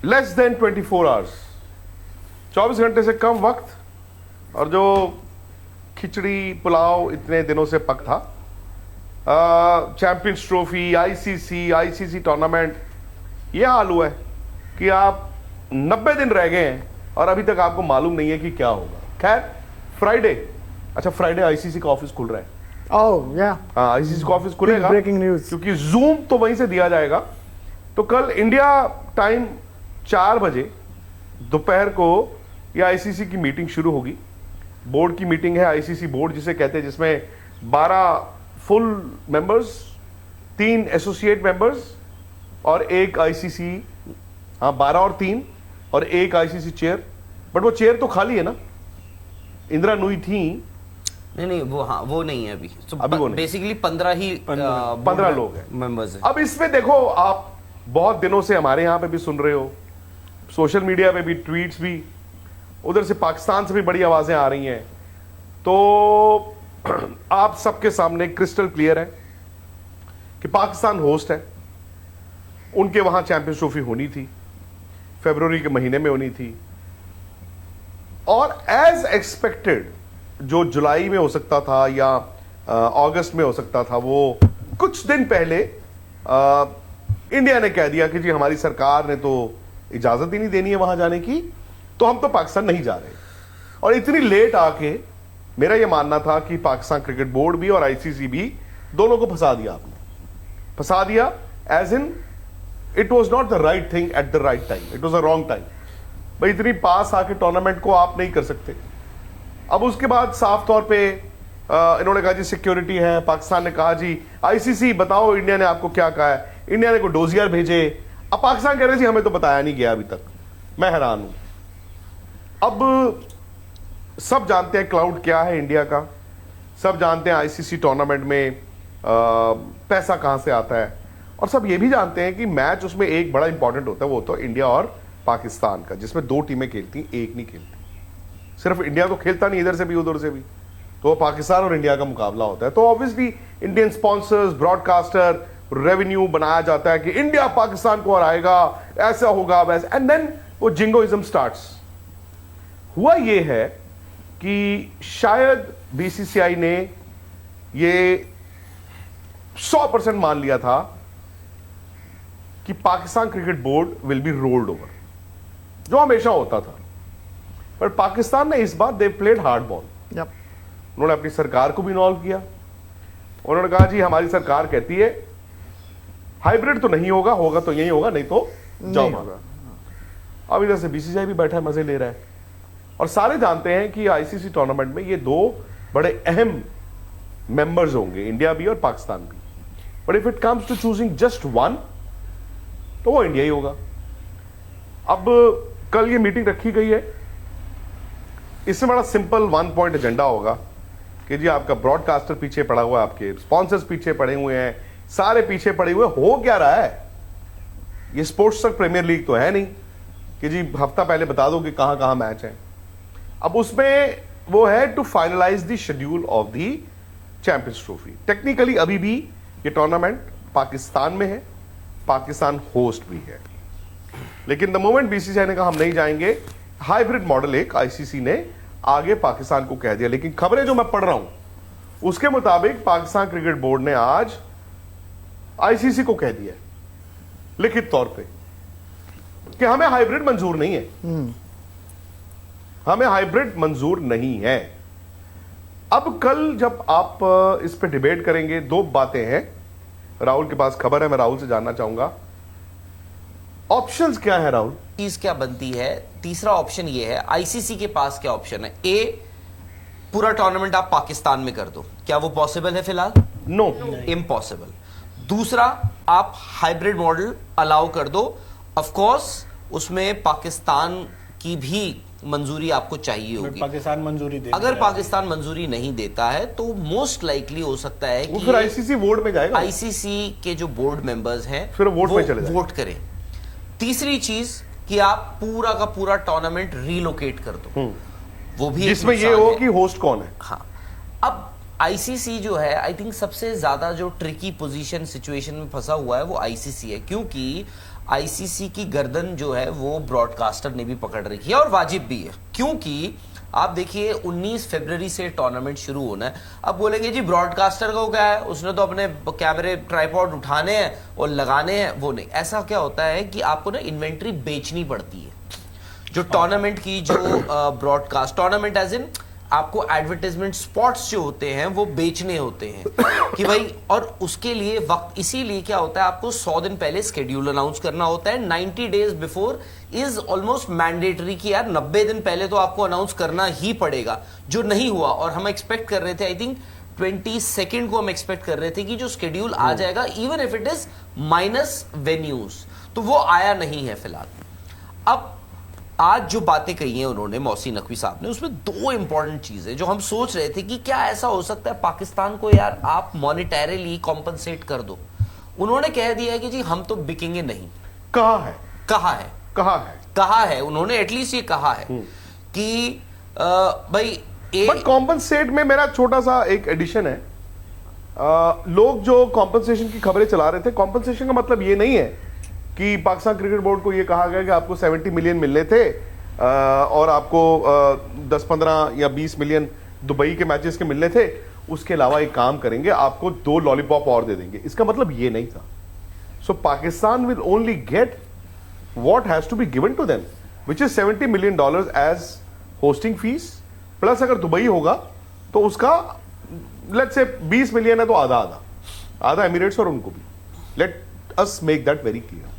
Less than 24 hours, 24 घंटे से कम वक्त, और जो खिचड़ी पुलाव इतने दिनों से पक था, चैंपियंस ट्रॉफी, आईसीसी टूर्नामेंट, यह हाल हुआ है कि आप 90 दिन रह गए हैं और अभी तक आपको मालूम नहीं है कि क्या होगा। खैर, फ्राइडे आईसीसी का ऑफिस खुल रहा है। हाँ, आईसीसी का ऑफिस खुलेगा, ब्रेकिंग न्यूज, क्योंकि जूम तो वहीं से दिया जाएगा। तो कल इंडिया टाइम 4 बजे दोपहर को यह आईसीसी की मीटिंग शुरू होगी। बोर्ड की मीटिंग है, आईसीसी बोर्ड जिसे कहते हैं, जिसमें 12 फुल मेंबर्स, 3 एसोसिएट मेंबर्स और एक आईसीसी, 12 और 3 और एक आईसीसी चेयर। बट वो चेयर तो खाली है ना, इंदिरा नूई थी। नहीं, वो नहीं है अभी। अभी वो नहीं, बेसिकली 15 लोग हैं, मेंबर्स हैं। अब इसमें देखो, आप बहुत दिनों से हमारे यहां पे भी सुन रहे हो, सोशल मीडिया पे भी, ट्वीट्स भी, उधर से पाकिस्तान से भी बड़ी आवाजें आ रही हैं। तो आप सबके सामने क्रिस्टल क्लियर है कि पाकिस्तान होस्ट है, उनके वहां चैंपियंस ट्रॉफी होनी थी, फरवरी के महीने में होनी थी, और एज एक्सपेक्टेड जो जुलाई में हो सकता था या अगस्त में हो सकता था, वो कुछ दिन पहले इंडिया ने कह दिया कि जी हमारी सरकार ने तो इजाजत ही नहीं देनी है वहां जाने की, तो हम तो पाकिस्तान नहीं जा रहे। और इतनी लेट आके मेरा यह मानना था कि पाकिस्तान क्रिकेट बोर्ड भी और आईसीसी भी दोनों को फंसा दिया आपने, फंसा दिया as in it was not the right thing at the right time, it was a wrong time. भाई, इतनी पास आके टूर्नामेंट को आप नहीं कर सकते। अब उसके बाद साफ तौर पे इन्होंने कहा जी सिक्योरिटी है, पाकिस्तान ने कहा जी आईसीसी बताओ इंडिया ने आपको क्या कहा है, इंडिया ने को डोजियर भेजे। अब पाकिस्तान कह रहे जी हमें तो बताया नहीं गया अभी तक। मैं हैरान हूं। अब सब जानते हैं क्लाउड क्या है इंडिया का, सब जानते हैं आईसीसी टूर्नामेंट में पैसा कहां से आता है, और सब ये भी जानते हैं कि मैच उसमें एक बड़ा इंपॉर्टेंट होता है, वो तो इंडिया और पाकिस्तान का, जिसमें 2 टीमें खेलती, एक नहीं खेलती। सिर्फ इंडिया तो खेलता नहीं, इधर से भी उधर से भी, तो वो पाकिस्तान और इंडिया का मुकाबला होता है। तो obviously Indian sponsors, broadcaster, revenue बनाया जाता है कि इंडिया पाकिस्तान को हराएगा, ऐसा होगा वैसा, एंड देन वो जिंगोइज्म स्टार्ट्स। हुआ ये है कि शायद बीसीसीआई ने ये 100% मान लिया था कि Pakistan cricket board will be rolled over, जो हमेशा होता था। पर पाकिस्तान ने इस बार दे प्लेड हार्ड बॉल। उन्होंने अपनी सरकार को भी इन्वॉल्व किया। उन्होंने कहा जी हमारी सरकार कहती है हाइब्रिड तो नहीं होगा, होगा तो यही होगा, नहीं तो जाओ होगा। अब इधर से बीसीसीआई भी बैठा है, मजे ले रहा है, और सारे जानते हैं कि आईसीसी टूर्नामेंट में ये 2 बड़े अहम मेंबर्स होंगे, इंडिया भी और पाकिस्तान भी। But if it comes to choosing just one, तो वो इंडिया ही होगा। अब कल ये मीटिंग रखी गई है, इसमें बड़ा सिंपल 1 पॉइंट एजेंडा होगा कि जी आपका ब्रॉडकास्टर पीछे पड़ा हुआ है, आपके स्पॉन्सर्स पीछे पड़े हुए हैं, सारे पीछे पड़े हुए। हो क्या रहा है, ये स्पोर्ट्स तक प्रीमियर लीग तो है नहीं कि जी हफ्ता पहले बता दो कि कहां कहां मैच है। अब उसमें वो है to finalise the schedule of the Champions Trophy. Technically अभी भी ये टूर्नामेंट पाकिस्तान में है, पाकिस्तान होस्ट भी है, लेकिन द मोमेंट बीसीसीआई ने कहा हम नहीं जाएंगे, हाइब्रिड मॉडल एक आईसीसी ने आगे पाकिस्तान को कह दिया। लेकिन खबरें जो मैं पढ़ रहा हूं उसके मुताबिक पाकिस्तान क्रिकेट बोर्ड ने आज आईसीसी को कह दिया लिखित तौर पे कि हमें हाइब्रिड मंजूर नहीं है, हमें हाइब्रिड मंजूर नहीं है। अब कल जब आप इस पे डिबेट करेंगे, 2 बातें हैं। राहुल के पास खबर है, मैं राहुल से जानना चाहूंगा ऑप्शंस क्या है। राहुल, चीज क्या बनती है? तीसरा ऑप्शन ये है, आईसीसी के पास क्या ऑप्शन है? ए, पूरा टूर्नामेंट आप पाकिस्तान में कर दो, क्या वो पॉसिबल है फिलहाल? No, impossible. दूसरा, आप हाइब्रिड मॉडल अलाउ कर दो, ऑफ कोर्स उसमें पाकिस्तान की भी मंजूरी आपको चाहिए होगी। पाकिस्तान मंजूरी दे, अगर पाकिस्तान मंजूरी नहीं देता है तो मोस्ट लाइकली हो सकता है कि फिर आईसीसी बोर्ड में जाएगा, आईसीसी के जो बोर्ड मेंबर्स हैं फिर वोट में चले वोट करें। तीसरी चीज कि आप पूरा का पूरा टूर्नामेंट रीलोकेट कर दो, वो भी जिसमें ये हो कि होस्ट कौन है। हाँ, अब आईसीसी जो है, आई थिंक सबसे ज्यादा जो ट्रिकी पोजीशन सिचुएशन में फंसा हुआ है वो आईसीसी है, क्योंकि आईसीसी की गर्दन जो है वो ब्रॉडकास्टर ने भी पकड़ रखी है, और वाजिब भी है, क्योंकि आप देखिए 19 फरवरी से टूर्नामेंट शुरू होना है। अब बोलेंगे जी ब्रॉडकास्टर को क्या है, उसने तो अपने कैमरे ट्राइपॉड उठाने हैं और लगाने हैं, वो नहीं। ऐसा क्या होता है कि आपको ना इन्वेंट्री बेचनी पड़ती है, जो टूर्नामेंट की जो ब्रॉडकास्ट, टूर्नामेंट एज इन आपको एडवर्टाइजमेंट स्पॉट्स जो होते हैं वो बेचने होते हैं कि भाई, और उसके लिए वक्त, इसीलिए क्या होता है आपको 100 दिन पहले स्केड्यूल अनाउंस करना होता है। 90 days before is almost mandatory कि यार 90 दिन पहले तो आपको अनाउंस करना ही पड़ेगा, जो नहीं हुआ। और हम एक्सपेक्ट कर रहे थे, आई थिंक 22 को हम एक्सपेक्ट कर रहे थे कि जो स्केड्यूल आ जाएगा, even if it is minus venues, तो वो आया नहीं है फिलहाल। अब आज जो बातें कही हैं उन्होंने, मोहसिन नकवी साहब ने, उसमें 2 इंपॉर्टेंट चीजें जो हम सोच रहे थे कि क्या ऐसा हो सकता है पाकिस्तान को यार आप मॉनेटरीली कॉम्पनसेट कर दो। उन्होंने कह दिया है कि जी हम तो बिकेंगे नहीं। कहा है, कहा है, कहा है, कहा है, उन्होंने एटलीस्ट ये कहा है कि भाई बट कॉम्पनसेट में मेरा छोटा सा एक एडिशन है। लोग जो कॉम्पनसेशन की खबरें चला रहे थे, कॉम्पनसेशन का मतलब ये नहीं है कि पाकिस्तान क्रिकेट बोर्ड को ये कहा गया कि आपको 70 मिलियन मिलने थे और आपको 10-15 या 20 मिलियन दुबई के मैचेस के मिलने थे, उसके अलावा एक काम करेंगे, आपको 2 लॉलीपॉप और दे देंगे। इसका मतलब ये नहीं था। So Pakistan will only get what has to be given to them, which is $70 million as hosting fees, plus अगर दुबई होगा तो उसका लेट्स से 20 मिलियन है तो आधा आधा, आधा एमिरेट्स और उनको भी। Let us make that very clear.